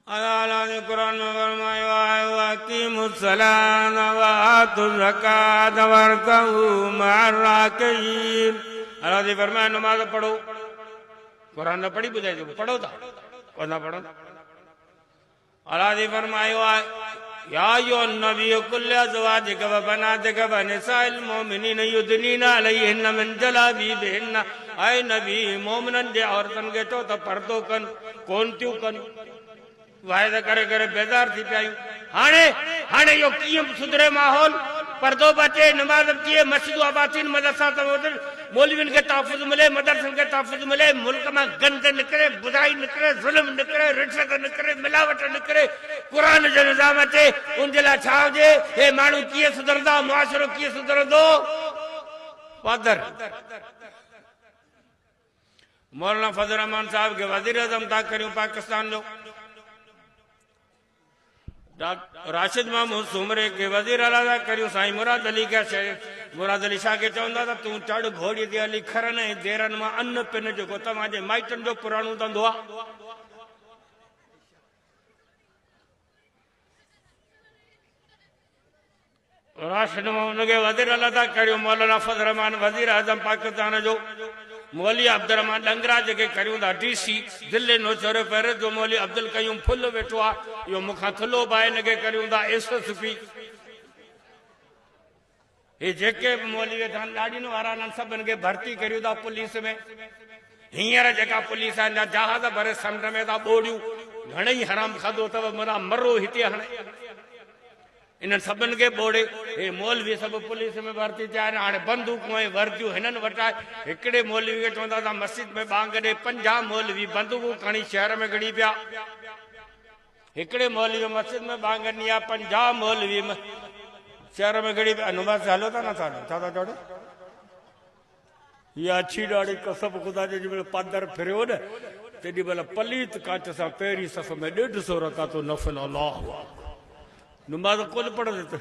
अल्लाह ने कुरान में फरमाया वकीमुस्सलात व आतुज़ ज़कात वरकऊ मअर राकिईन। अल्लाह ने फरमाया नमाज पढ़ो। कुरान ने पढ़ी बुझाई जो पढ़ो था को ना पढ़ो। अल्लाह ने फरमाया या अय्युहन नबी कुल अज़वाजिका व बनातिका व निसाइल मोमिनीन युदनीना अलैहिन्ना मिन जलाबिबिहिन्ना। ऐ नबी मोमिनन जे औरतन के चो तो पर्दो कन कोन त्यों कन वायदा करे करे बेजार थी पिया हाणे हाणे यो कीअं सुधरे माहौल पर्दो बचे नमाज किए मस्जिद आबादीन मदरसा मौलविन के तहफ़्फ़ुज़ मिले मदरसन के तहफ़्फ़ुज़ मिले मुल्क में गंद निकरे बुराई निकरे जुल्म निकरे रिश्वत निकरे मिलावट निकरे कुरान जो निज़ाम अचे उन जे लाइ छा हुजे हे माण्हू कीअं सुधरंदा मुआशिरो कीअं सुधरंदो। वादर मौलाना फजल रहमान साहब के वज़ीर आज़म था करियूं पाकिस्तान जो राशिद महमूद सुमरे के वजीर आला करियो साईं मुराद अली के मुराद अली शाह के चवंदा त तू चढ़ घोड़ी ते अली खरन ऐं देरन मां अन्न पिन जेको तव्हांजे माइटन जो पुराणो धंधो आहे। राशिद महमूद के वजीर आला था करियो मौलाना फजल रहमान वजीर आजम पाकिस्तान जो मौली अब्दुल रहमान लंगरा जेके करियूं था डीसी दिल्ली नौशहर पर जो मौली अब्दुल कयूम फुल वेठो आहे यो मुखां थुलो पाए हिनखे करियूं था एसएसपी। हे जेके मौली वेठा ॾाढीनि वारा सभिनि खे भर्ती करियूं था पुलिस में। हींअर जेका पुलिस आहे जहाज भरे समुंड में था ॿोड़ियूं घणेई हराम खाधो अथव मरा मरो हिते हाणे इन सभिनि खे ॿोड़े हे मौलवी सभु पुलिस में भर्ती थिया आहिनि। हाणे बंदूकूं ऐं वर्दियूं हिननि वटाए हिकिड़े मौलवी खे चवंदा था मस्जिद में बांग ॾे 50 मौलवी बंदूकूं खणी शहर में गड़ी पिया। हिकिड़े मौलवी मस्जिद में बांग ॾिनी आहे 50 मौलवी शहर में गड़ी पिया। नुमाज़ हलो था न छा था चओ इहा अछी ॾाढी कसम ख़ुदा जो जेमहिल पादर फिरियो न तेॾी महिल पलीत कांच सां पहिरीं सफ़ में 150 रकातूं नफ़िल अलाह नुमाज़ कोन पढ़ंदे